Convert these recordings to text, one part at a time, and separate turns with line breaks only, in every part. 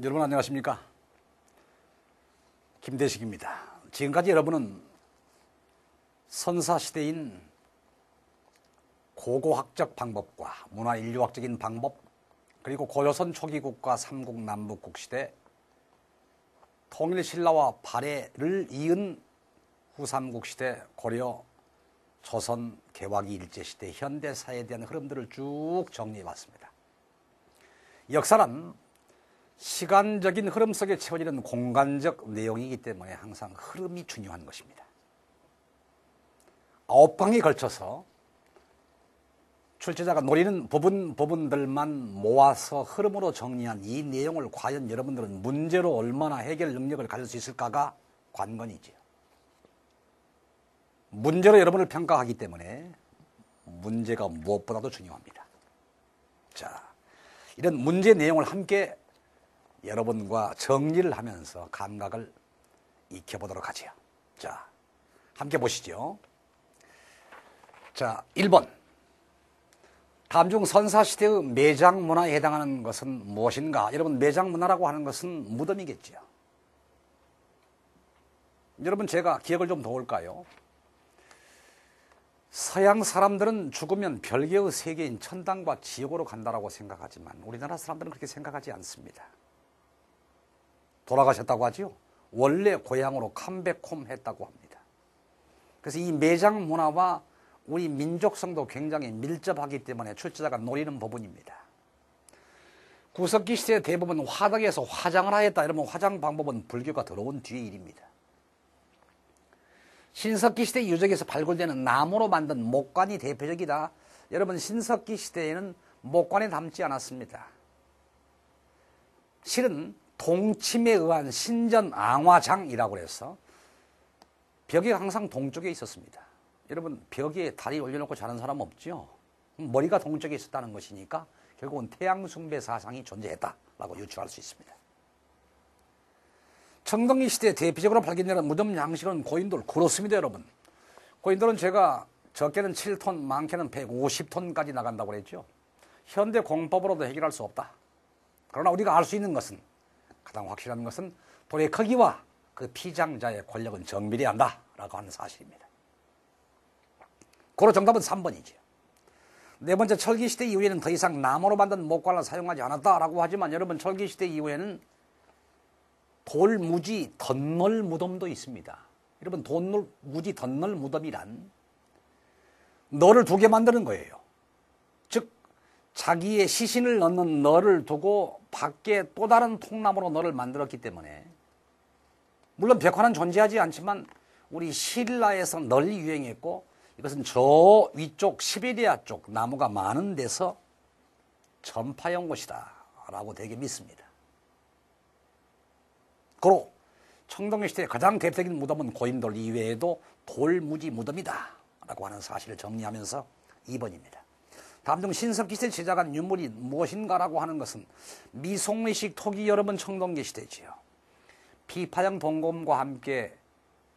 여러분 안녕하십니까? 김대식입니다. 지금까지 여러분은 선사시대인 고고학적 방법과 문화인류학적인 방법, 그리고 고조선 초기국가 삼국 남북국 시대, 통일신라와 발해를 이은 후삼국 시대, 고려, 조선, 개화기 일제시대, 현대사에 대한 흐름들을 쭉 정리해봤습니다. 역사란 시간적인 흐름 속에 채워지는 공간적 내용이기 때문에 항상 흐름이 중요한 것입니다. 9강에 걸쳐서 출제자가 노리는 부분들만 모아서 흐름으로 정리한 이 내용을 과연 여러분들은 문제로 얼마나 해결 능력을 가질 수 있을까가 관건이지요. 문제로 여러분을 평가하기 때문에 문제가 무엇보다도 중요합니다. 자, 이런 문제 내용을 함께 여러분과 정리를 하면서 감각을 익혀보도록 하죠. 자, 함께 보시죠. 자, 1번. 다음 중 선사시대의 매장문화에 해당하는 것은 무엇인가? 여러분, 매장문화라고 하는 것은 무덤이겠죠. 여러분, 제가 기억을 좀 도울까요? 서양 사람들은 죽으면 별개의 세계인 천당과 지옥으로 간다고 생각하지만 우리나라 사람들은 그렇게 생각하지 않습니다. 돌아가셨다고 하죠. 원래 고향으로 컴백홈 했다고 합니다. 그래서 이 매장 문화와 우리 민족성도 굉장히 밀접하기 때문에 출제자가 노리는 부분입니다. 구석기 시대 대부분 화덕에서 화장을 하였다 이러면 화장 방법은 불교가 들어온 뒤의 일입니다. 신석기 시대 유적에서 발굴되는 나무로 만든 목관이 대표적이다. 여러분, 신석기 시대에는 목관에 담지 않았습니다. 실은 동침에 의한 신전앙화장이라고 해서 벽이 항상 동쪽에 있었습니다. 여러분, 벽에 다리 올려놓고 자는 사람 없죠? 머리가 동쪽에 있었다는 것이니까 결국은 태양숭배 사상이 존재했다라고 유추할 수 있습니다. 청동기 시대 대표적으로 발견되는 무덤 양식은 고인돌, 그렇습니다 여러분. 고인돌은 제가 적게는 7톤, 많게는 150톤까지 나간다고 그랬죠. 현대 공법으로도 해결할 수 없다. 그러나 우리가 알 수 있는 것은, 가장 확실한 것은 돌의 크기와 그 피장자의 권력은 정밀해야 한다라고 하는 사실입니다. 고로 정답은 3번이죠. 네 번째, 철기시대 이후에는 더 이상 나무로 만든 목관을 사용하지 않았다라고 하지만 여러분, 철기시대 이후에는 돌무지 덧널 무덤도 있습니다. 여러분, 돌무지 덧널 무덤이란 널을 2개 만드는 거예요. 즉, 자기의 시신을 넣는 널을 두고 밖에 또 다른 통나무로 널을 만들었기 때문에, 물론 벽화는 존재하지 않지만 우리 신라에서 널이 유행했고, 이것은 저 위쪽 시베리아 쪽 나무가 많은 데서 전파한 곳이다 라고 되게 믿습니다. 고로 청동기 시대의 가장 대표적인 무덤은 고인돌 이외에도 돌무지 무덤이다 라고 하는 사실을 정리하면서 2번입니다. 다음 중 신석기 시대 제작한 유물이 무엇인가 라고 하는 것은 미송리식 토기 여러분 청동기 시대지요. 비파형 동검과 함께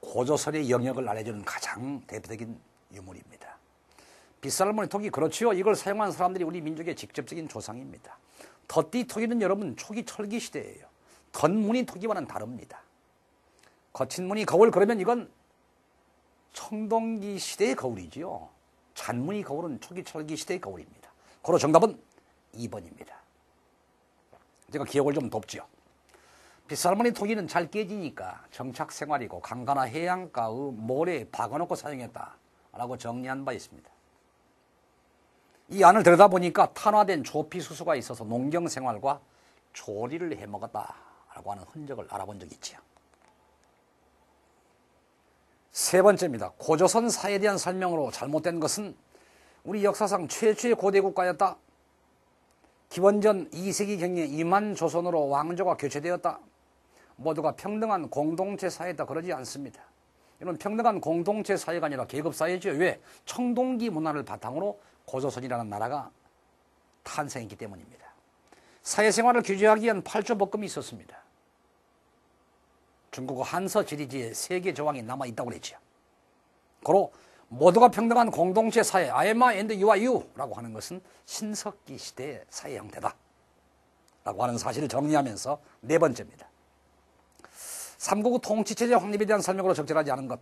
고조선의 영역을 알려주는 가장 대표적인 유물입니다. 빗살무늬 토기, 그렇지요. 이걸 사용한 사람들이 우리 민족의 직접적인 조상입니다. 덧띠 토기는 여러분 초기 철기 시대예요. 덧무늬 토기와는 다릅니다. 거친 무늬 거울, 그러면 이건 청동기 시대의 거울이지요. 잔무늬 거울은 초기 철기 시대의 거울입니다. 고로 정답은 2번입니다. 제가 기억을 좀 돕지요. 빗살무늬 토기는 잘 깨지니까 정착 생활이고 강가나 해안가의 모래에 박아놓고 사용했다라고 정리한 바 있습니다. 이 안을 들여다보니까 탄화된 조피수소가 있어서 농경 생활과 조리를 해먹었다라고 하는 흔적을 알아본 적이 있지요. 세 번째입니다. 고조선 사에 대한 설명으로 잘못된 것은 우리 역사상 최초의 고대 국가였다. 기원전 2세기경에 이만 조선으로 왕조가 교체되었다. 모두가 평등한 공동체 사회다. 그러지 않습니다. 이런 평등한 공동체 사회가 아니라 계급 사회죠. 왜? 청동기 문화를 바탕으로 고조선이라는 나라가 탄생했기 때문입니다. 사회생활을 규제하기 위한 8조 법금이 있었습니다. 중국어 한서 지리지에 3개 조항이 남아있다고 그랬죠. 고로 모두가 평등한 공동체 사회, I am I and you are you 라고 하는 것은 신석기 시대의 사회 형태다 라고 하는 사실을 정리하면서 네 번째입니다. 삼국의 통치체제 확립에 대한 설명으로 적절하지 않은 것.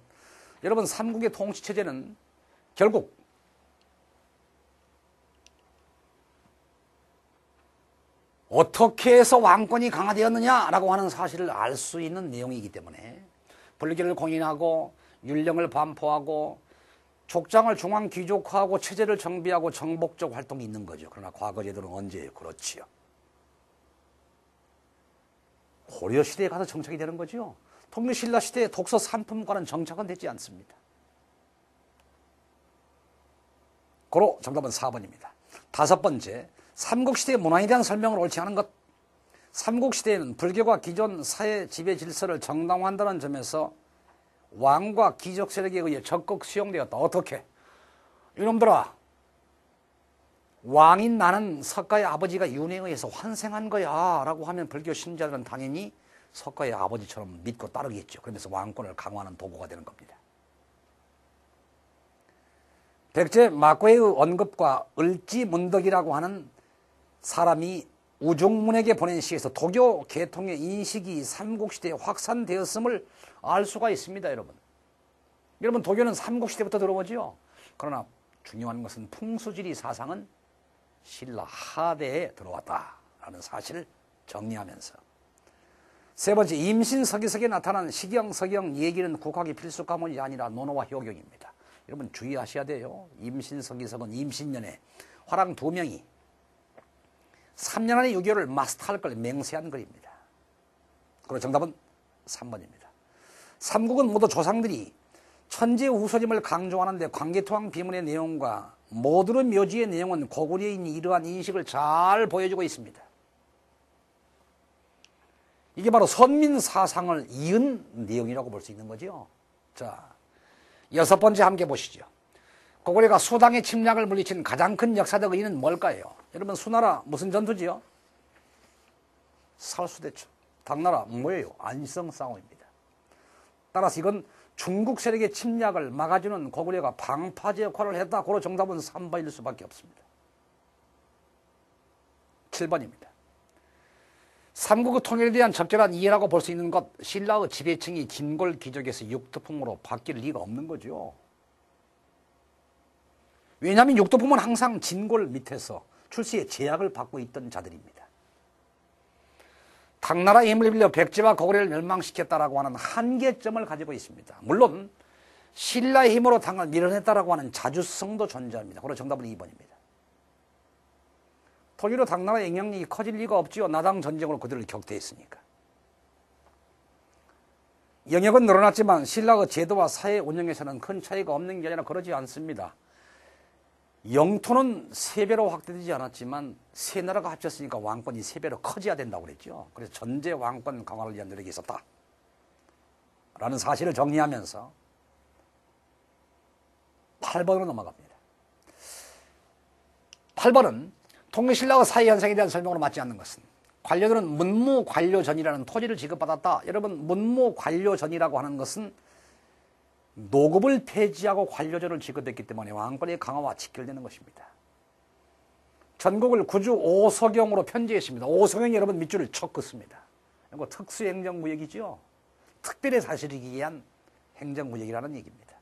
여러분, 삼국의 통치체제는 결국 어떻게 해서 왕권이 강화되었느냐라고 하는 사실을 알 수 있는 내용이기 때문에 불교를 공인하고 율령을 반포하고 족장을 중앙 귀족화하고 체제를 정비하고 정복적 활동이 있는 거죠. 그러나 과거 제도는 언제예요? 그렇지요. 고려시대에 가서 정착이 되는 거죠. 통일신라시대의 독서 산품과는 정착은 되지 않습니다. 고로 정답은 4번입니다. 다섯 번째, 삼국시대의 문화에 대한 설명을 옳지 않은 것. 삼국시대에는 불교가 기존 사회 지배 질서를 정당화한다는 점에서 왕과 귀족 세력에 의해 적극 수용되었다. 어떻게? 이놈들아, 왕인 나는 석가의 아버지가 윤회에 의해서 환생한 거야 라고 하면 불교 신자들은 당연히 석가의 아버지처럼 믿고 따르겠죠. 그러면서 왕권을 강화하는 도구가 되는 겁니다. 백제 마고의 언급과 을지문덕이라고 하는 사람이 우종문에게 보낸 시에서 도교 계통의 인식이 삼국시대에 확산되었음을 알 수가 있습니다. 여러분 도교는 삼국시대부터 들어오죠. 그러나 중요한 것은 풍수지리 사상은 신라 하대에 들어왔다라는 사실을 정리하면서 세 번째, 임신서기석에 나타난 시경, 서경 얘기는 국학의 필수 과목이 아니라 논어와 효경입니다. 여러분 주의하셔야 돼요. 임신서기석은 임신년에 화랑 2명이 3년 안에 유교를 마스터할 걸 맹세한 글입니다. 그리고 정답은 3번입니다. 삼국은 모두 조상들이 천재우소짐을 강조하는데 광개토왕 비문의 내용과 모두의 묘지의 내용은 고구려인이 이러한 인식을 잘 보여주고 있습니다. 이게 바로 선민사상을 이은 내용이라고 볼 수 있는 거죠. 자, 여섯 번째 함께 보시죠. 고구려가 수당의 침략을 물리친 가장 큰 역사적 의의는 뭘까요? 여러분, 수나라 무슨 전투지요? 살수대죠. 당나라 뭐예요? 안성 싸움입니다. 따라서 이건 중국 세력의 침략을 막아주는 고구려가 방파제 역할을 했다. 고로 정답은 3번일 수밖에 없습니다. 7번입니다. 삼국의 통일에 대한 적절한 이해라고 볼 수 있는 것, 신라의 지배층이 진골 귀족에서 육두품으로 바뀔 리가 없는 거죠. 왜냐하면 육두품은 항상 진골 밑에서 출세의 제약을 받고 있던 자들입니다. 당나라의 힘을 빌려 백제와 고구려를 멸망시켰다라고 하는 한계점을 가지고 있습니다. 물론 신라의 힘으로 당을 밀어냈다라고 하는 자주성도 존재합니다. 그래서 정답은 2번입니다. 독일로 당나라의 영향력이 커질 리가 없지요. 나당 전쟁으로 그들을 격퇴했으니까. 영역은 늘어났지만 신라의 제도와 사회 운영에서는 큰 차이가 없는 게 아니라 그러지 않습니다. 영토는 3배로 확대되지 않았지만 세 나라가 합쳤으니까 왕권이 3배로 커져야 된다고 그랬죠. 그래서 전제 왕권 강화를 위한 노력이 있었다 라는 사실을 정리하면서 8번으로 넘어갑니다. 8번은 통일신라의 사회 현상에 대한 설명으로 맞지 않는 것은 관료들은 문무관료전이라는 토지를 지급받았다. 여러분, 문무관료전이라고 하는 것은 노급을 폐지하고 관료제를 지급했기 때문에 왕권의 강화와 직결되는 것입니다. 전국을 구주 오서경으로 편제했습니다. 오서경이 여러분 밑줄을 쳐 긋습니다. 이거 특수행정구역이죠. 특별히 사실이기 위한 행정구역이라는 얘기입니다.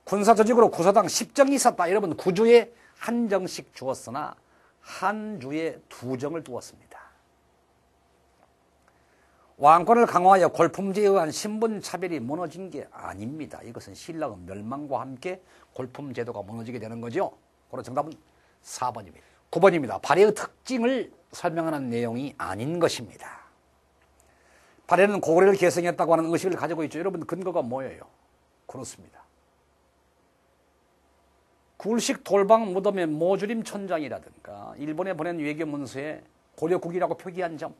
군사조직으로 구서당 10정이 있었다. 여러분 구주에 한 정씩 주었으나 한 주에 2정을 두었습니다. 왕권을 강화하여 골품제에 의한 신분차별이 무너진 게 아닙니다. 이것은 신라의 멸망과 함께 골품제도가 무너지게 되는 거죠. 그래서 정답은 4번입니다. 9번입니다. 발해의 특징을 설명하는 내용이 아닌 것입니다. 발해는 고구려를 계승했다고 하는 의식을 가지고 있죠. 여러분 근거가 뭐예요? 그렇습니다. 굴식 돌방 무덤의 모주림 천장이라든가 일본에 보낸 외교 문서에 고려국이라고 표기한 점,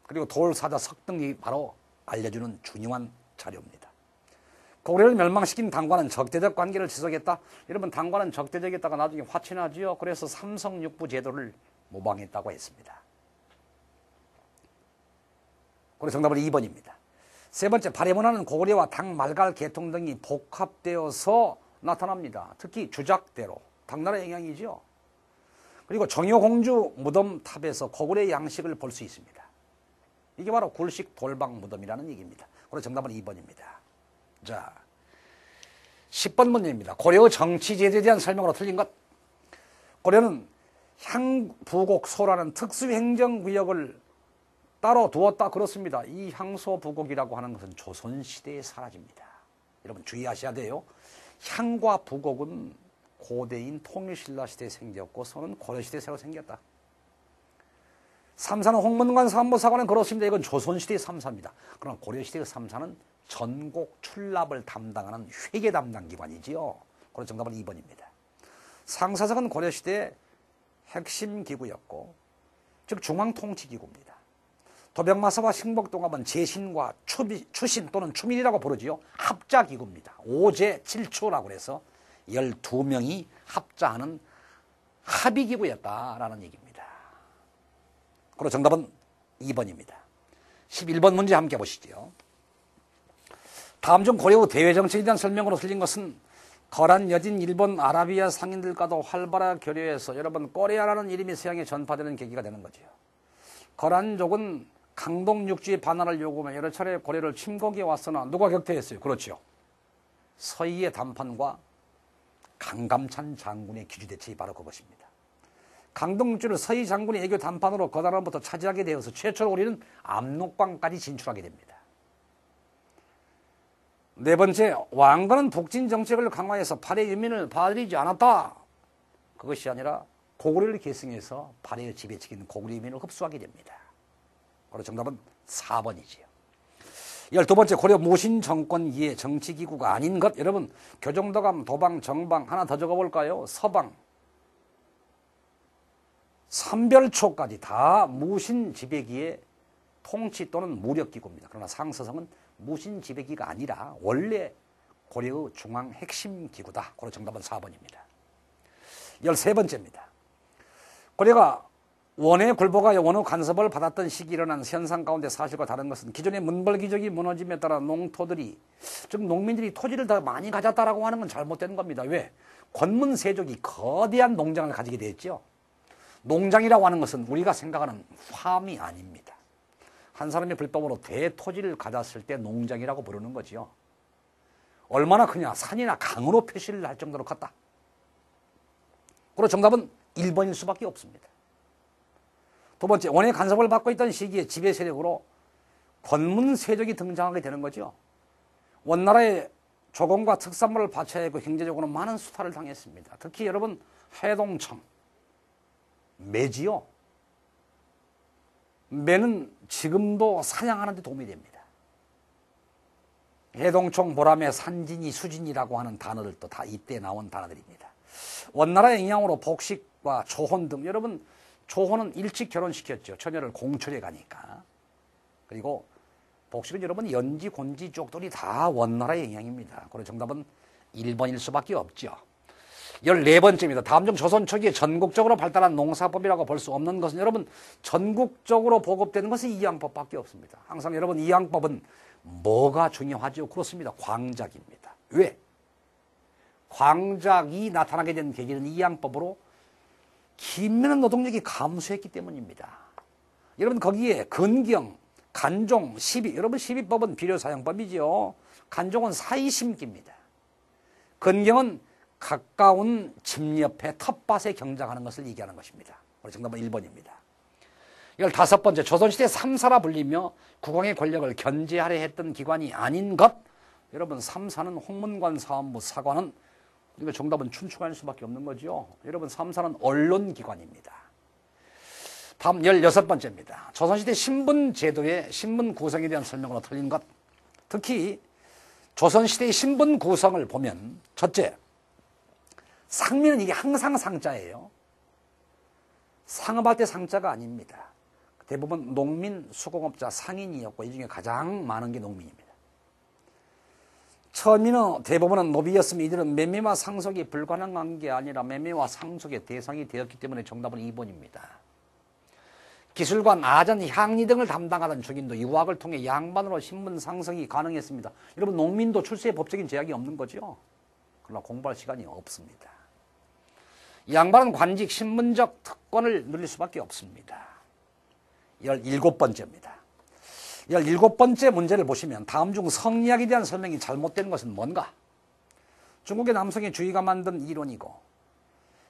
그리고 돌사자 석등이 바로 알려주는 중요한 자료입니다. 고구려를 멸망시킨 당과는 적대적 관계를 지속했다. 여러분 당과는 적대적이었다가 나중에 화친하지요. 그래서 삼성육부 제도를 모방했다고 했습니다. 그래서 정답은 2번입니다. 세 번째, 발해 문화는 고구려와 당, 말갈, 계통 등이 복합되어서 나타납니다. 특히 주작대로 당나라 영향이죠. 그리고 정효공주 무덤탑에서 고구려 양식을 볼 수 있습니다. 이게 바로 굴식 돌방 무덤이라는 얘기입니다. 그래서 정답은 2번입니다. 자, 10번 문제입니다. 고려의 정치제도에 대한 설명으로 틀린 것. 고려는 향부곡소라는 특수행정구역을 따로 두었다 그렇습니다. 이 향소부곡이라고 하는 것은 조선시대에 사라집니다. 여러분 주의하셔야 돼요. 향과 부곡은 고대인 통일신라 시대에 생겼고 소는 고려시대에 새로 생겼다. 삼사는 홍문관 사무사관은 그렇습니다. 이건 조선시대의 삼사입니다. 그러나 고려시대의 삼사는 전국 출납을 담당하는 회계 담당 기관이지요. 그래서 정답은 2번입니다. 상사석은 고려시대의 핵심 기구였고 즉 중앙통치기구입니다. 도병마사와 신복동합은 제신과 추신 또는 추민이라고 부르지요. 합자기구입니다. 5제 7초라고 해서 12명이 합자하는 합의기구였다라는 얘기입니다. 그리고 정답은 2번입니다. 11번 문제 함께 보시죠. 다음 중 고려 후 대외정책에 대한 설명으로 틀린 것은 거란 여진 일본 아라비아 상인들과도 활발하게 교류해서 여러분 꼬레아라는 이름이 서양에 전파되는 계기가 되는 거죠. 거란족은 강동 육지의 반환을 요구하며 여러 차례 고려를 침공해 왔으나 누가 격퇴했어요? 그렇죠. 서희의 단판과 강감찬 장군의 기주대책이 바로 그것입니다. 강동 육지를 서희 장군의 애교 단판으로 거단으로부터 차지하게 되어서 최초로 우리는 압록강까지 진출하게 됩니다. 네 번째, 왕건은 북진 정책을 강화해서 발해 유민을 받아들이지 않았다. 그것이 아니라 고구려를 계승해서 발해의 지배층 있는 고구려 유민을 흡수하게 됩니다. 그래서 정답은 4번이지요. 12번째, 고려 무신 정권 이해 정치기구가 아닌 것. 여러분 교정도감, 도방, 정방 하나 더 적어볼까요? 서방, 삼별초까지 다 무신 지배기의 통치 또는 무력기구입니다. 그러나 상서성은 무신 지배기가 아니라 원래 고려의 중앙 핵심 기구다. 그래서 정답은 4번입니다. 13번째입니다. 고려가 원의 굴복하여 원의 간섭을 받았던 시기에 일어난 현상 가운데 사실과 다른 것은 기존의 문벌기적이 무너짐에 따라 농토들이, 즉 농민들이 토지를 더 많이 가졌다라고 하는 건 잘못된 겁니다. 왜? 권문세족이 거대한 농장을 가지게 됐죠. 농장이라고 하는 것은 우리가 생각하는 팜이 아닙니다. 한 사람이 불법으로 대토지를 가졌을 때 농장이라고 부르는 거지요. 얼마나 크냐? 산이나 강으로 표시를 할 정도로 컸다. 그리고 정답은 1번일 수밖에 없습니다. 두 번째, 원의 간섭을 받고 있던 시기에 지배 세력으로 권문세족이 등장하게 되는 거죠. 원나라의 조공과 특산물을 바쳐야 하고 경제적으로 많은 수탈을 당했습니다. 특히 여러분 해동청, 매지요. 매는 지금도 사냥하는 데 도움이 됩니다. 해동청, 보람의 산진이, 수진이라고 하는 단어들도 다 이때 나온 단어들입니다. 원나라의 영향으로 복식과 조혼 등, 여러분 조혼은 일찍 결혼시켰죠. 처녀를 공철에 가니까. 그리고 복식은 여러분 연지, 곤지 쪽들이 다 원나라의 영향입니다. 그래서 정답은 1번일 수밖에 없죠. 14번째입니다. 다음 중 조선 초기에 전국적으로 발달한 농사법이라고 볼 수 없는 것은 여러분 전국적으로 보급되는 것은 이양법밖에 없습니다. 항상 여러분 이양법은 뭐가 중요하죠? 그렇습니다. 광작입니다. 왜? 광작이 나타나게 된 계기는 이양법으로 김면 노동력이 감소했기 때문입니다. 여러분 거기에 근경, 간종, 시비, 여러분 시비법은 비료사용법이죠. 간종은 사이심기입니다. 근경은 가까운 집 옆에 텃밭에 경작하는 것을 얘기하는 것입니다. 그래서 정답은 1번입니다. 15번째, 조선시대 3사라 불리며 국왕의 권력을 견제하려 했던 기관이 아닌 것. 여러분 3사는 홍문관, 사원부, 사관은 이거 정답은 춘추관일 수밖에 없는 거죠. 여러분 3사는 언론기관입니다. 다음 16번째입니다. 조선시대 신분제도의 신분 구성에 대한 설명으로 틀린 것. 특히 조선시대의 신분 구성을 보면 첫째, 상민은 이게 항상 상자예요. 상업할 때 상자가 아닙니다. 대부분 농민, 수공업자, 상인이었고 이 중에 가장 많은 게 농민입니다. 처음에는 대부분은 노비였으면 이들은 매매와 상속이 불가능한 게 아니라 매매와 상속의 대상이 되었기 때문에 정답은 2번입니다. 기술관, 아전, 향리 등을 담당하던 중인도 유학을 통해 양반으로 신분 상승이 가능했습니다. 여러분 농민도 출세에 법적인 제약이 없는 거죠. 그러나 공부할 시간이 없습니다. 이 양반은 관직, 신분적 특권을 누릴 수밖에 없습니다. 17번째입니다. 17번째 문제를 보시면 다음 중 성리학에 대한 설명이 잘못된 것은 뭔가? 중국의 남성의 주의가 만든 이론이고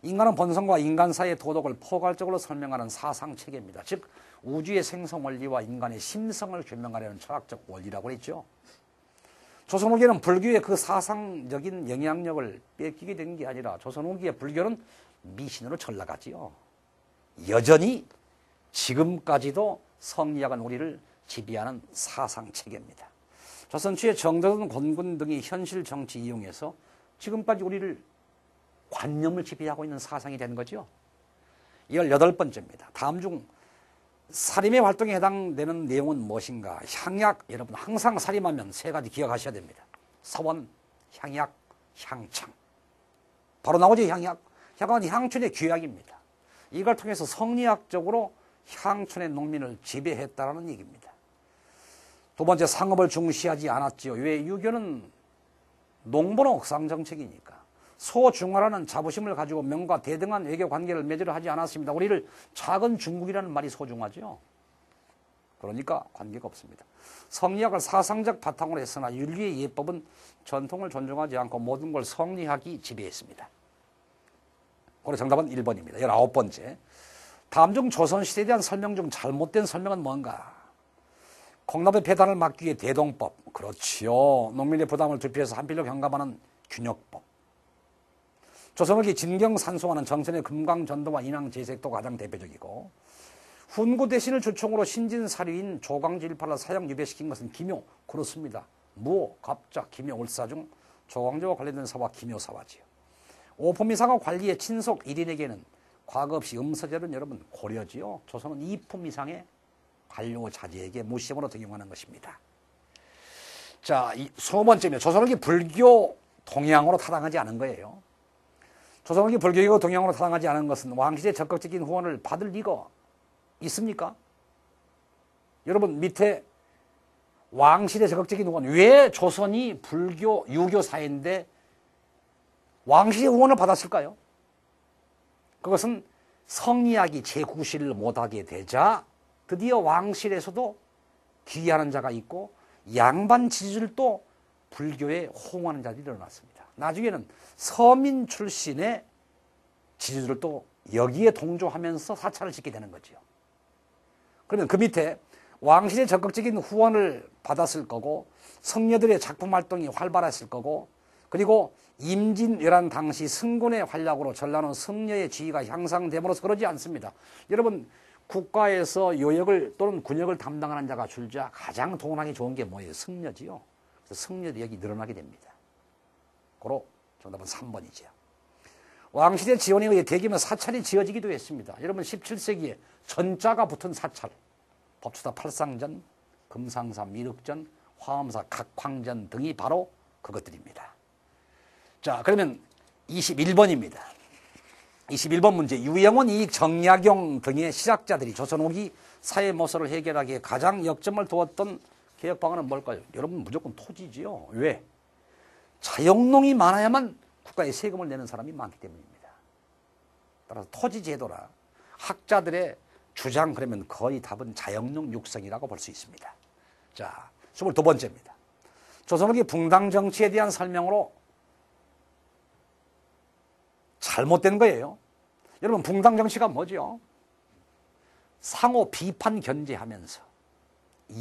인간은 본성과 인간 사이의 도덕을 포괄적으로 설명하는 사상체계입니다. 즉 우주의 생성 원리와 인간의 심성을 규명하려는 철학적 원리라고 했죠. 조선 후기에는 불교의 그 사상적인 영향력을 뺏기게 된 게 아니라 조선 후기의 불교는 미신으로 전락하지요. 여전히 지금까지도 성리학은 우리를 지배하는 사상체계입니다. 조선 초의 정조선 권군 등이 현실 정치 이용해서 지금까지 우리를 관념을 지배하고 있는 사상이 된 거죠. 18번째입니다. 다음 중 사림의 활동에 해당되는 내용은 무엇인가? 향약, 여러분 항상 사림하면 세 가지 기억하셔야 됩니다. 사원, 향약, 향창. 바로 나오죠, 향약. 향은 향촌의 귀약입니다. 이걸 통해서 성리학적으로 향촌의 농민을 지배했다는 얘기입니다. 두 번째, 상업을 중시하지 않았지요. 왜? 유교는 농부는 옥상 정책이니까. 소중화라는 자부심을 가지고 명과 대등한 외교 관계를 맺으려 하지 않았습니다. 우리를 작은 중국이라는 말이 소중하죠. 그러니까 관계가 없습니다. 성리학을 사상적 바탕으로 했으나 윤리의 예법은 전통을 존중하지 않고 모든 걸 성리학이 지배했습니다. 그래서 정답은 1번입니다. 19번째. 다음 중 조선시대에 대한 설명 중 잘못된 설명은 뭔가? 공납의 폐단을 막기 위해 대동법. 그렇지요. 농민의 부담을 두피해서 한필로 경감하는 균역법. 조선후기 진경산수화는 정선의 금강전도와 인왕제색도 가장 대표적이고 훈구 대신을 주총으로 신진사류인 조광조일파를 사형 유배시킨 것은 기묘. 그렇습니다. 무호, 갑자, 기묘, 울사 중 조광조와 관련된 사화 기묘사화지요. 오품이사가 관리의 친속 1인에게는 과거 없이 음서제는 여러분 고려지요. 조선은 2품 이상의 관료 자제에게 무시험으로 적용하는 것입니다. 자, 20번째입니다. 조선후기 불교 동양으로 타당하지 않은 거예요. 조선후기 불교이고 동양으로 타당하지 않은 것은 왕실의 적극적인 후원을 받을 리가 있습니까? 여러분 밑에 왕실의 적극적인 후원, 왜 조선이 불교 유교 사회인데 왕실의 후원을 받았을까요? 그것은 성리학이 제구실을 못하게 되자 드디어 왕실에서도 귀의하는 자가 있고 양반 지지들도 불교에 호응하는 자들이 일어났습니다. 나중에는 서민 출신의 지지들도 여기에 동조하면서 사찰을 짓게 되는 거죠. 그러면 그 밑에 왕실의 적극적인 후원을 받았을 거고 성녀들의 작품 활동이 활발했을 거고 그리고 임진왜란 당시 승군의 활약으로 전라는 승려의 지위가 향상됨으로써 그러지 않습니다. 여러분 국가에서 요역을 또는 군역을 담당하는 자가 줄자 가장 동원하기 좋은 게 뭐예요? 승려지요. 그래서 승려들이 여기 늘어나게 됩니다. 고로 정답은 3번이죠. 왕실의 지원에 의해 대규모 사찰이 지어지기도 했습니다. 여러분 17세기에 전자가 붙은 사찰, 법초사 팔상전, 금상사 미륵전, 화엄사 각황전 등이 바로 그것들입니다. 자, 그러면 21번입니다. 21번 문제. 유영원, 이익, 정약용 등의 실학자들이 조선 후기 사회 모서를 해결하기에 가장 역점을 두었던 개혁 방안은 뭘까요? 여러분 무조건 토지지요. 왜? 자영농이 많아야만 국가에 세금을 내는 사람이 많기 때문입니다. 따라서 토지 제도라 학자들의 주장 그러면 거의 답은 자영농 육성이라고 볼 수 있습니다. 자, 22번째입니다. 조선 후기 붕당 정치에 대한 설명으로 잘못된 거예요. 여러분 붕당 정치가 뭐죠? 상호 비판 견제하면서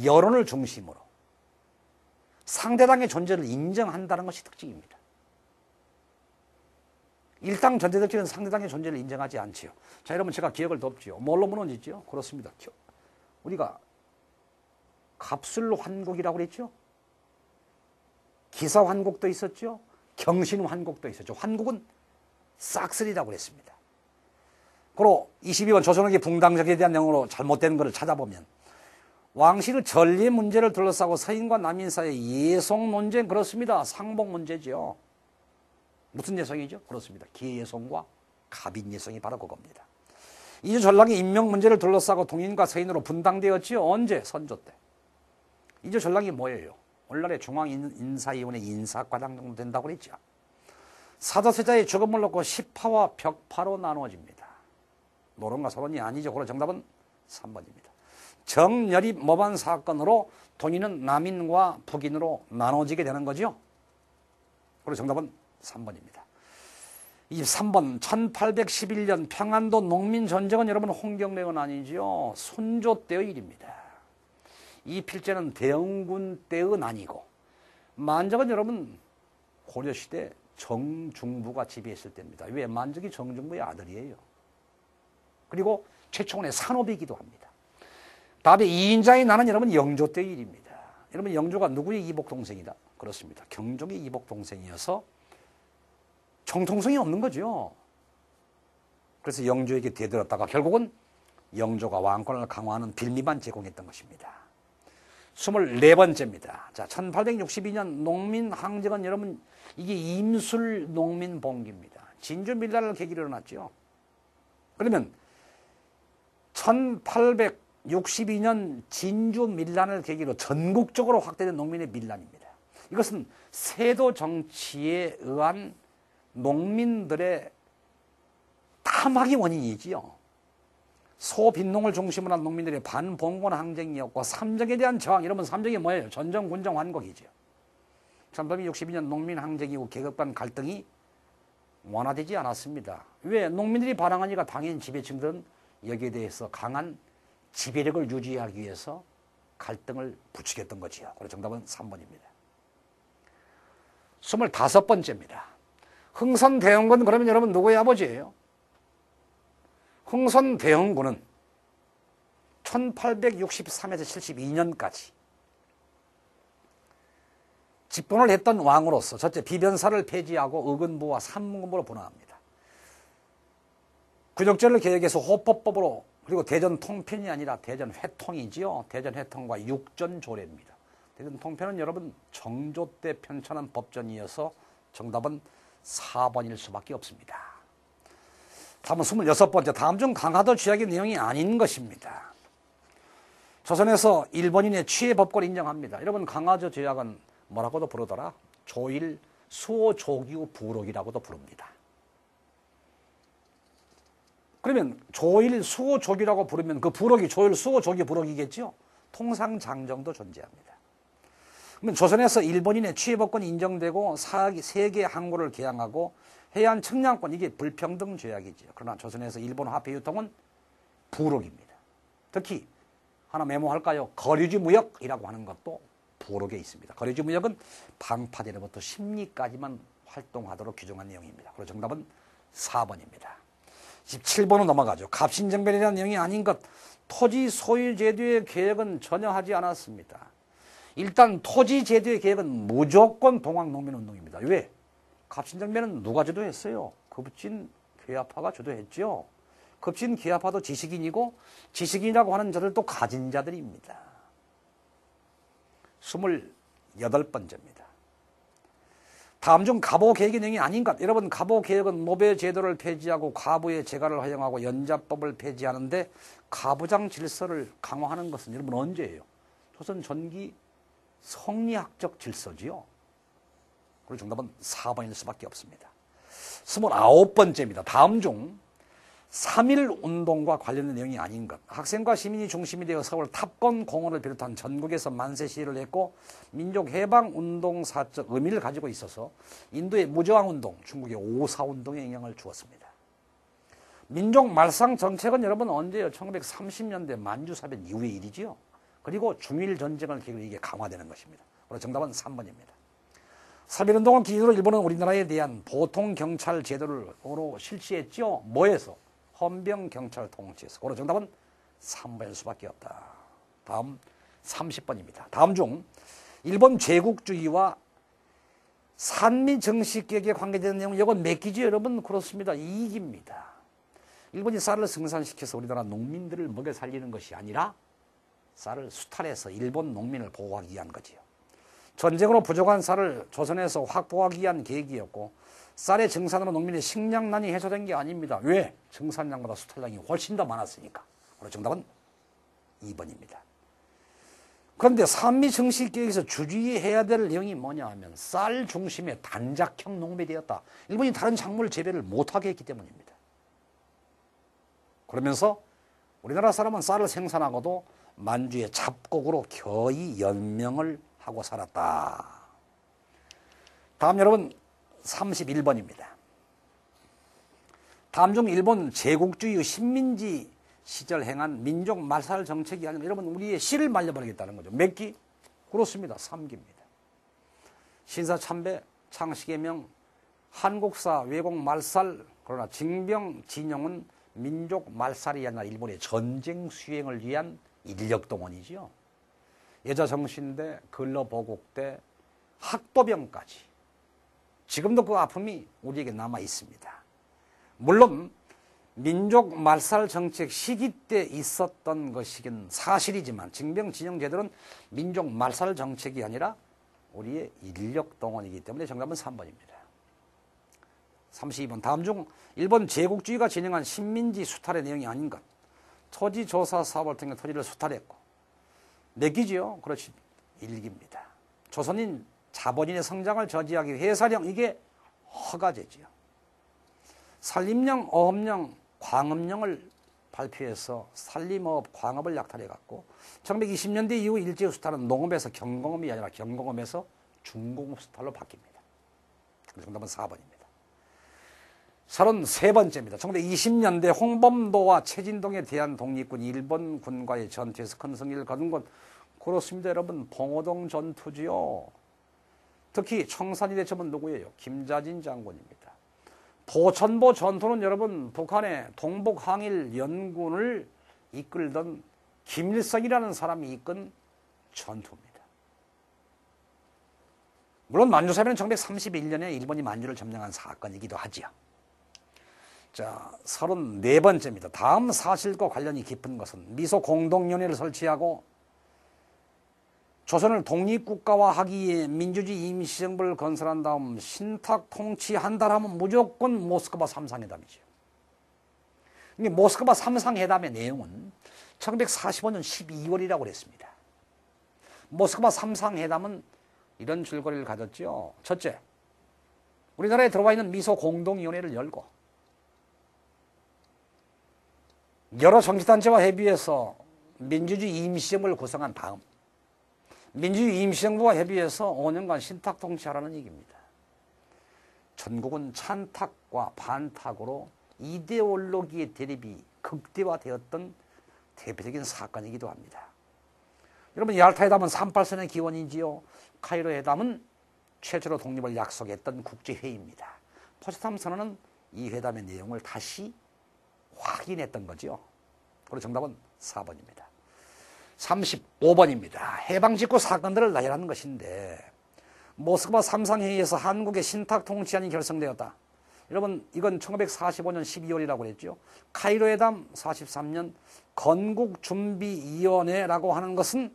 여론을 중심으로 상대당의 존재를 인정한다는 것이 특징입니다. 일당 전체들끼리는 상대당의 존재를 인정하지 않지요. 자, 여러분 제가 기억을 돕지요. 뭘로 무너지죠? 그렇습니다. 우리가 갑술환국이라고 그랬죠? 기사환국도 있었죠? 경신환국도 있었죠. 환국은 싹쓸이라고 그랬습니다. 그리고 22번 조선후기 붕당정치에 대한 내용으로 잘못된 것을 찾아보면 왕실의 전리 문제를 둘러싸고 서인과 남인 사이의 예송 논쟁 그렇습니다. 상복 문제죠. 무슨 예송이죠? 그렇습니다. 기예송과 갑인예송이 바로 그겁니다. 이주 전락의 임명 문제를 둘러싸고 동인과 서인으로 분당되었지요. 언제? 선조 때. 이주 전락이 뭐예요? 오늘날의 중앙인사위원회 인사과장 정도 된다고 그랬죠. 사자세자의 죽음을 놓고 시파와 벽파로 나누어집니다. 노론과 소론이 아니죠. 그래서 정답은 3번입니다. 정열입 모반 사건으로 동인은 남인과 북인으로 나눠지게 되는 거죠. 그래서 정답은 3번입니다. 23번 1811년 평안도 농민전쟁은 여러분 홍경래은 아니죠. 순조 때의 일입니다. 이 필제는 대영군 때의 난이고 만적은 여러분 고려시대 정중부가 지배했을 때입니다. 왜? 만적이 정중부의 아들이에요. 그리고 최초원의 산업이기도 합니다. 다음에 이인자의 난은 여러분 영조 때의 일입니다. 여러분 영조가 누구의 이복 동생이다? 그렇습니다. 경종의 이복 동생이어서 정통성이 없는 거죠. 그래서 영조에게 대들었다가 결국은 영조가 왕권을 강화하는 빌미만 제공했던 것입니다. 24번째입니다. 자, 1862년 농민항쟁은 여러분 이게 임술 농민봉기입니다. 진주 밀란을 계기로 일어났죠. 그러면 1862년 진주 밀란을 계기로 전국적으로 확대된 농민의 밀란입니다. 이것은 세도 정치에 의한 농민들의 탐악이 원인이지요. 소빈농을 중심으로 한 농민들의 반봉건 항쟁이었고 삼정에 대한 저항, 여러분 삼정이 뭐예요? 전정, 군정, 완곡이죠. 1862년 농민 항쟁 이후 계급 간 갈등이 완화되지 않았습니다. 왜? 농민들이 반항하니까 당연 지배층들은 여기에 대해서 강한 지배력을 유지하기 위해서 갈등을 부추겼던 거지요. 그래서 정답은 3번입니다. 25번째입니다. 흥선대원군 그러면 여러분 누구의 아버지예요? 흥선대원군은 1863에서 72년까지 집권을 했던 왕으로서 첫째 비변사를 폐지하고 의근부와 삼군부로 분화합니다. 군역제를 개혁해서 호법법으로 그리고 대전 통편이 아니라 대전 회통이지요. 대전 회통과 육전조례입니다. 대전 통편은 여러분 정조 때 편찬한 법전이어서 정답은 4번일 수밖에 없습니다. 다음은 26번째. 다음 중 강화도 조약의 내용이 아닌 것입니다. 조선에서 일본인의 취해 법권을 인정합니다. 여러분 강화도 조약은 뭐라고도 부르더라? 조일 수호조기후 부록이라고도 부릅니다. 그러면 조일 수호조기라고 부르면 그 부록이 조일 수호조기 부록이겠죠? 통상장정도 존재합니다. 그러면 조선에서 일본인의 취해법권이 인정되고 세계 항구를 개항하고 해안 측량권 이게 불평등 조약이죠. 그러나 조선에서 일본 화폐 유통은 부록입니다. 특히 하나 메모할까요? 거류지 무역이라고 하는 것도 부록에 있습니다. 거류지 무역은 방파제로부터 심리까지만 활동하도록 규정한 내용입니다. 그래서 정답은 4번입니다. 17번으로 넘어가죠. 갑신정변이라는 내용이 아닌 것. 토지 소유 제도의 개혁은 전혀 하지 않았습니다. 일단 토지 제도의 개혁은 무조건 동학농민운동입니다. 왜? 갑신정변은 누가 주도했어요? 급진 괴아파가 주도했죠. 급진 괴아파도 지식인이고 지식인이라고 하는 자들도 가진 자들입니다. 28번째입니다. 다음 중 가보 개혁의 내용이 아닌 것. 여러분 가보 개혁은 노배 제도를 폐지하고 과부의 재가를 허용하고 연자법을 폐지하는데 가부장 질서를 강화하는 것은 여러분 언제예요? 조선 전기 성리학적 질서지요. 그리고 정답은 4번일 수밖에 없습니다. 29번째입니다. 다음 중 3.1운동과 관련된 내용이 아닌 것. 학생과 시민이 중심이 되어 서울 탑건 공원을 비롯한 전국에서 만세 시위를 했고 민족해방운동사적 의미를 가지고 있어서 인도의 무저항운동, 중국의 5.4운동에 영향을 주었습니다. 민족말상 정책은 여러분 언제요? 1930년대 만주사변 이후의 일이지요. 그리고 중일전쟁을 계기로 이게 강화되는 것입니다. 그래서 정답은 3번입니다. 3.1운동을 기준으로 일본은 우리나라에 대한 보통경찰 제도로 실시했죠. 뭐에서? 헌병경찰 통치에서. 그래서 정답은 3번일 수밖에 없다. 다음 30번입니다. 다음 중 일본 제국주의와 산미 정식개혁에 관계되는 내용 이건 몇 기죠 여러분? 그렇습니다. 2기입니다. 일본이 쌀을 생산시켜서 우리나라 농민들을 먹여 살리는 것이 아니라 쌀을 수탈해서 일본 농민을 보호하기 위한 거지요. 전쟁으로 부족한 쌀을 조선에서 확보하기 위한 계획이었고 쌀의 증산으로 농민의 식량난이 해소된 게 아닙니다. 왜? 증산량보다 수탈량이 훨씬 더 많았으니까. 그래서 정답은 2번입니다. 그런데 산미 정식계획에서 주의해야 될 내용이 뭐냐 하면 쌀 중심의 단작형 농업이 되었다. 일본이 다른 작물 재배를 못하게 했기 때문입니다. 그러면서 우리나라 사람은 쌀을 생산하고도 만주의 잡곡으로 겨이 연명을 하고 살았다. 다음 여러분 31번입니다. 다음 중 일본 제국주의 식민지 시절 행한 민족 말살 정책이 아니라 여러분 우리의 씨를 말려버리겠다는 거죠. 몇 기? 그렇습니다. 3기입니다. 신사참배, 창시개명, 한국사, 왜곡 말살, 그러나 징병, 진영은 민족 말살이 아니라 일본의 전쟁 수행을 위한 인력동원이지요. 여자정신대, 근로보국대, 학도병까지 지금도 그 아픔이 우리에게 남아 있습니다. 물론 민족 말살 정책 시기 때 있었던 것이긴 사실이지만 징병진영제도는 민족 말살 정책이 아니라 우리의 인력동원이기 때문에 정답은 3번입니다. 32번 다음 중 일본 제국주의가 진행한 식민지 수탈의 내용이 아닌 것. 토지조사 사업을 통해 토지를 수탈했고 몇 기지요? 그렇지 1기입니다. 조선인 자본인의 성장을 저지하기 위해 해사령 이게 허가제지요. 산림령, 어업령, 광업령을 발표해서 산림어업, 광업을 약탈해갖고 1920년대 이후 일제 수탈은 농업에서 경공업이 아니라 경공업에서 중공업 수탈로 바뀝니다. 정답은 4번입니다. 33번째입니다. 1920년대 홍범도와 최진동에 대한 독립군이 일본 군과의 전투에서 큰 승리를 거둔 것 그렇습니다. 여러분 봉오동 전투지요. 특히 청산이 대첩은 누구예요? 김자진 장군입니다. 보천보 전투는 여러분 북한의 동북항일 연군을 이끌던 김일성이라는 사람이 이끈 전투입니다. 물론 만주사변은 1931년에 일본이 만주를 점령한 사건이기도 하지요. 자, 34번째입니다. 다음 사실과 관련이 깊은 것은 미소 공동위원회를 설치하고 조선을 독립국가화하기 위해 민주주의 임시정부를 건설한 다음 신탁 통치한다라면 무조건 모스크바 삼상회담이죠. 이게 모스크바 삼상회담의 내용은 1945년 12월이라고 그랬습니다. 모스크바 삼상회담은 이런 줄거리를 가졌죠. 첫째, 우리나라에 들어와 있는 미소 공동위원회를 열고 여러 정치단체와 협의해서 민주주의 임시정부를 구성한 다음 민주주의 임시정부와 협의해서 5년간 신탁통치하라는 얘기입니다. 전국은 찬탁과 반탁으로 이데올로기의 대립이 극대화되었던 대표적인 사건이기도 합니다. 여러분 얄타 회담은 38선의 기원이지요. 카이로 회담은 최초로 독립을 약속했던 국제회의입니다. 포츠담 선언은 이 회담의 내용을 다시 확인했던 거죠. 그리고 정답은 4번입니다. 35번입니다. 해방 직후 사건들을 나열하는 것인데 모스크바 삼상회의에서 한국의 신탁 통치안이 결성되었다. 여러분 이건 1945년 12월이라고 그랬죠. 카이로 회담 43년 건국준비위원회라고 하는 것은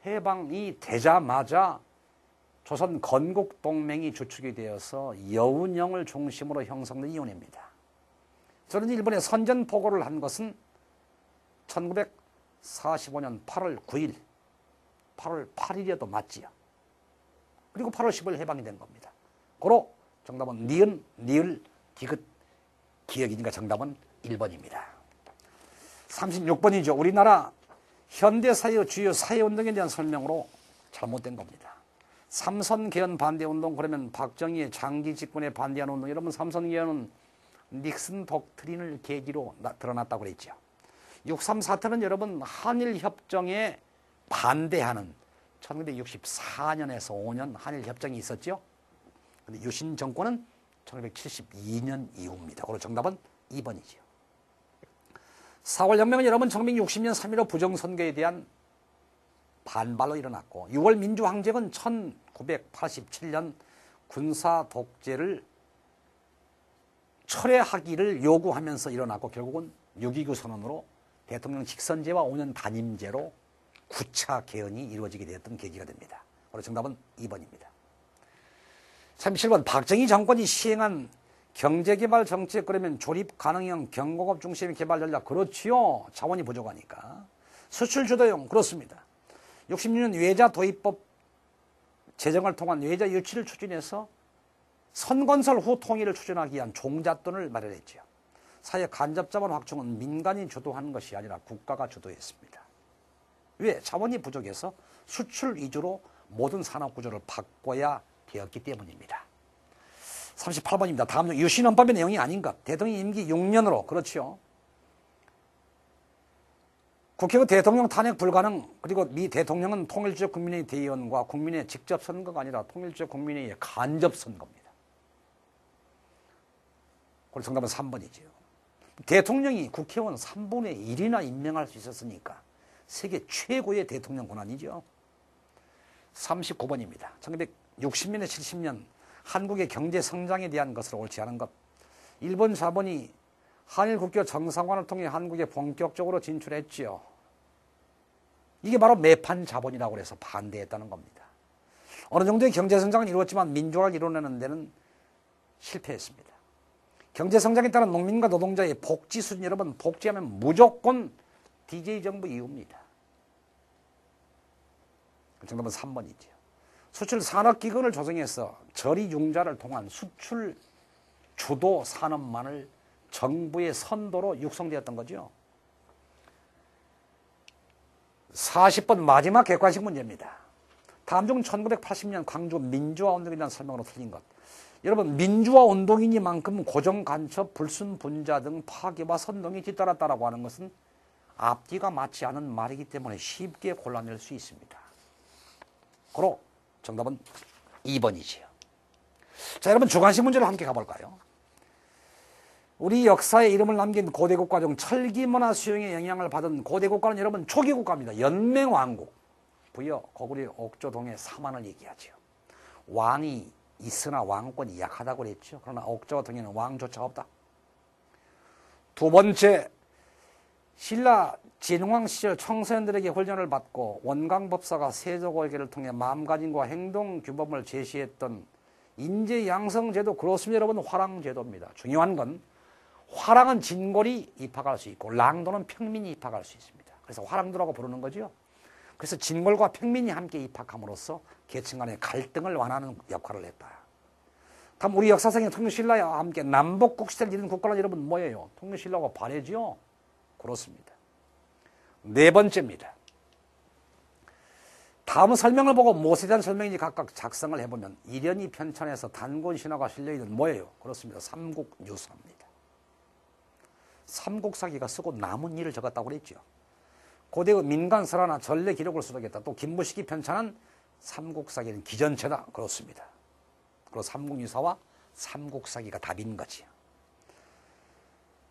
해방이 되자마자 조선 건국동맹이 주축이 되어서 여운형을 중심으로 형성된 위원회입니다. 저는 일본에 선전포고를 한 것은 1945년 8월 9일, 8월 8일이어도 맞지요. 그리고 8월 10일 해방이 된 겁니다. 고로 정답은 니은, 니을, 디귿, 기역이니까 정답은 1번입니다. 36번이죠. 우리나라 현대사회 주요 사회운동에 대한 설명으로 잘못된 겁니다. 삼선개헌 반대운동 그러면 박정희의 장기 집권에 반대하는 운동. 여러분 삼선개헌은 닉슨 독트린을 계기로 드러났다고 그랬죠. 6.3 사태는 여러분 한일협정에 반대하는 1964년에서 5년 한일협정이 있었죠. 근데 유신 정권은 1972년 이후입니다. 그리고 정답은 2번이죠. 4월 혁명은 여러분 1960년 3.15 부정선거에 대한 반발로 일어났고 6월 민주항쟁은 1987년 군사 독재를 철회하기를 요구하면서 일어났고 결국은 6.29 선언으로 대통령 직선제와 5년 단임제로 9차 개헌이 이루어지게 되었던 계기가 됩니다. 그래서 정답은 2번입니다. 37번 박정희 정권이 시행한 경제개발 정책 그러면 조립 가능형 경공업 중심의 개발 전략 그렇지요. 자원이 부족하니까. 수출 주도형 그렇습니다. 66년 외자 도입법 제정을 통한 외자 유치를 추진해서 선건설 후 통일을 추진하기 위한 종잣돈을 마련했죠. 사회 간접자본 확충은 민간이 주도하는 것이 아니라 국가가 주도했습니다. 왜? 자본이 부족해서 수출 위주로 모든 산업 구조를 바꿔야 되었기 때문입니다. 38번입니다. 다음 유신헌법의 내용이 아닌 것. 대통령 임기 6년으로 그렇죠. 국회의 대통령 탄핵 불가능, 그리고 미 대통령은 통일주의 국민의 대의원과 국민의 직접 선거가 아니라 통일주의 국민의 간접 선거입니다. 그래서 정답은 3번이죠. 대통령이 국회의원 3분의 1이나 임명할 수 있었으니까 세계 최고의 대통령 권한이죠. 39번입니다. 1960년에 70년 한국의 경제 성장에 대한 것으로 옳지 않은 것. 일본 자본이 한일 국교 정상화를 통해 한국에 본격적으로 진출했지요. 이게 바로 매판 자본이라고 해서 반대했다는 겁니다. 어느 정도의 경제 성장은 이루었지만 민주화를 이뤄내는 데는 실패했습니다. 경제 성장에 따른 농민과 노동자의 복지 수준, 여러분 복지하면 무조건 DJ 정부 이후입니다. 정답은 3번이죠. 수출 산업기금을 조성해서 저리융자를 통한 수출 주도 산업만을 정부의 선도로 육성되었던 거죠. 40번 마지막 객관식 문제입니다. 다음 중 1980년 광주 민주화 운동에 대한 설명으로 틀린 것. 여러분, 민주화 운동이니만큼 고정 간첩, 불순 분자 등 파괴와 선동이 뒤따랐다라고 하는 것은 앞뒤가 맞지 않은 말이기 때문에 쉽게 골라낼 수 있습니다. 그로 정답은 2번이지요. 자, 여러분 주관식 문제를 함께 가볼까요? 우리 역사에 이름을 남긴 고대 국가 중 철기문화 수용의 영향을 받은 고대 국가는 여러분 초기 국가입니다. 연맹왕국. 부여 고구려 옥조동의 사만을 얘기하죠. 왕이 있으나 왕권이 약하다고 그랬죠. 그러나 옥조동에는 왕조차 없다. 두 번째, 신라 진흥왕 시절 청소년들에게 훈련을 받고 원광법사가 세조고개를 통해 마음가짐과 행동규범을 제시했던 인재양성제도, 그렇습니다. 여러분, 화랑제도입니다. 중요한 건 화랑은 진골이 입학할 수 있고 랑도는 평민이 입학할 수 있습니다. 그래서 화랑도라고 부르는 거죠. 그래서 진골과 평민이 함께 입학함으로써 계층 간의 갈등을 완화하는 역할을 했다. 다음 우리 역사상의 통일신라와 함께 남북국 시대를 이룬 국가는 여러분 뭐예요? 통일신라가 발해지요? 그렇습니다. 네 번째입니다. 다음 설명을 보고 무엇에 대한 설명인지 각각 작성을 해보면 이련이 편찬해서 단권신화가 실려있는 뭐예요? 그렇습니다. 삼국유사입니다. 삼국사기가 쓰고 남은 일을 적었다고 그랬죠. 고대의 민간설화나 전래 기록을 수록했다. 또 김무식이 편찬한 삼국사기는 기전체다. 그렇습니다. 그리고 삼국유사와 삼국사기가 답인 거지요.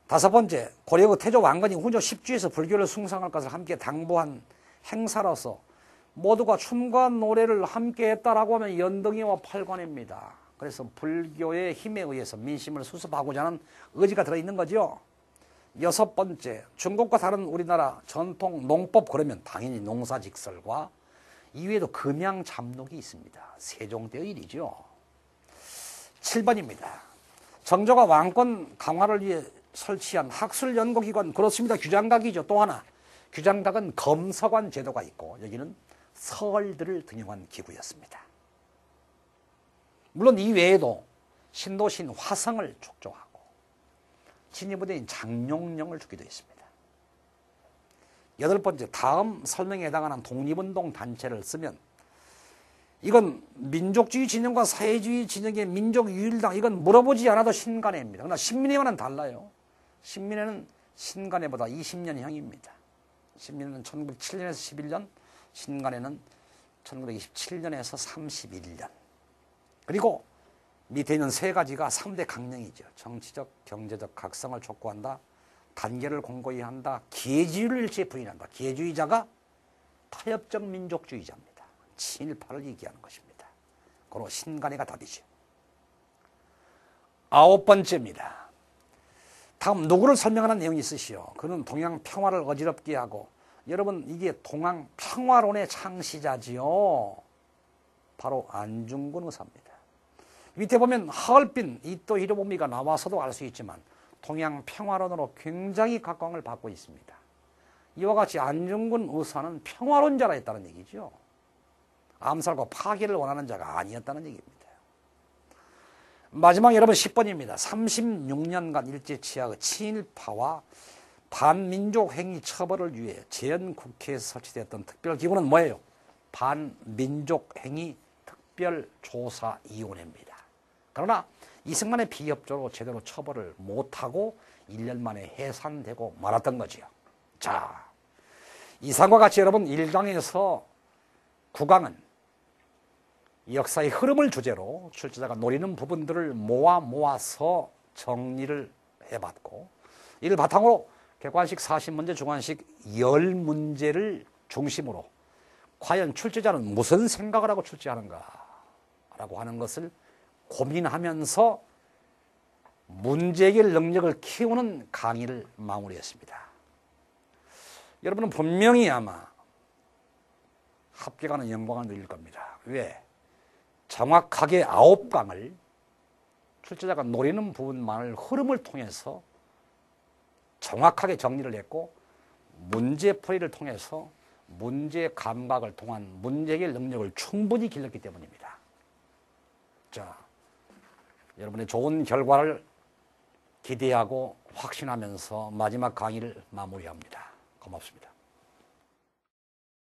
다섯 번째, 고려의 태조 왕건이 후조 10주에서 불교를 숭상할 것을 함께 당부한 행사로서 모두가 춤과 노래를 함께 했다라고 하면 연등이와 팔관입니다. 그래서 불교의 힘에 의해서 민심을 수습하고자 하는 의지가 들어있는 거죠. 여섯 번째, 중국과 다른 우리나라 전통 농법, 그러면 당연히 농사직설과 이외에도 금양 잠록이 있습니다. 세종 때의 일이죠. 7번입니다. 정조가 왕권 강화를 위해 설치한 학술연구기관, 그렇습니다. 규장각이죠. 또 하나, 규장각은 검서관 제도가 있고 여기는 서얼들을 등용한 기구였습니다. 물론 이 외에도 신도신 화성을 촉조하고 친위부대인 장룡령을 주기도 했습니다. 여덟 번째, 다음 설명에 해당하는 독립운동 단체를 쓰면 이건 민족주의 진영과 사회주의 진영의 민족유일당, 이건 물어보지 않아도 신간회입니다. 그러나 신민회와는 달라요. 신민회는 신간회보다 20년형입니다. 신민회는 1907년에서 11년, 신간회는 1927년에서 31년. 그리고 밑에 있는 세 가지가 3대 강령이죠. 정치적, 경제적 각성을 촉구한다. 단계를 공고히 한다. 기회주의를 일체에 부인한다. 기회주의자가 타협적 민족주의자입니다. 친일파를 얘기하는 것입니다. 그로 신간회가 답이죠. 아홉 번째입니다. 다음 누구를 설명하는 내용이 있으시오. 그는 동양 평화를 어지럽게 하고, 여러분 이게 동양 평화론의 창시자지요. 바로 안중근 의사입니다. 밑에 보면 하얼빈 이토 히로부미가 나와서도 알 수 있지만 동양 평화론으로 굉장히 각광을 받고 있습니다. 이와 같이 안중근 의사는 평화론자라 했다는 얘기죠. 암살과 파괴를 원하는 자가 아니었다는 얘기입니다. 마지막 여러분 10번입니다. 36년간 일제치하의 친일파와 반민족 행위 처벌을 위해 재헌국회에서 설치되었던 특별기구는 뭐예요? 반민족 행위 특별조사위원회입니다. 그러나 이승만의 비협조로 제대로 처벌을 못하고 1년 만에 해산되고 말았던 거지요. 자, 이상과 같이 여러분 1강에서 9강은 역사의 흐름을 주제로 출제자가 노리는 부분들을 모아서 정리를 해봤고, 이를 바탕으로 객관식 40문제, 주관식 10문제를 중심으로 과연 출제자는 무슨 생각을 하고 출제하는가 라고 하는 것을 고민하면서 문제해결 능력을 키우는 강의를 마무리했습니다. 여러분은 분명히 아마 합격하는 영광을 누릴 겁니다. 왜? 정확하게 9강을 출제자가 노리는 부분만을 흐름을 통해서 정확하게 정리를 했고, 문제풀이를 통해서 문제 감각을 통한 문제 해결 능력을 충분히 길렀기 때문입니다. 자, 여러분의 좋은 결과를 기대하고 확신하면서 마지막 강의를 마무리합니다. 고맙습니다.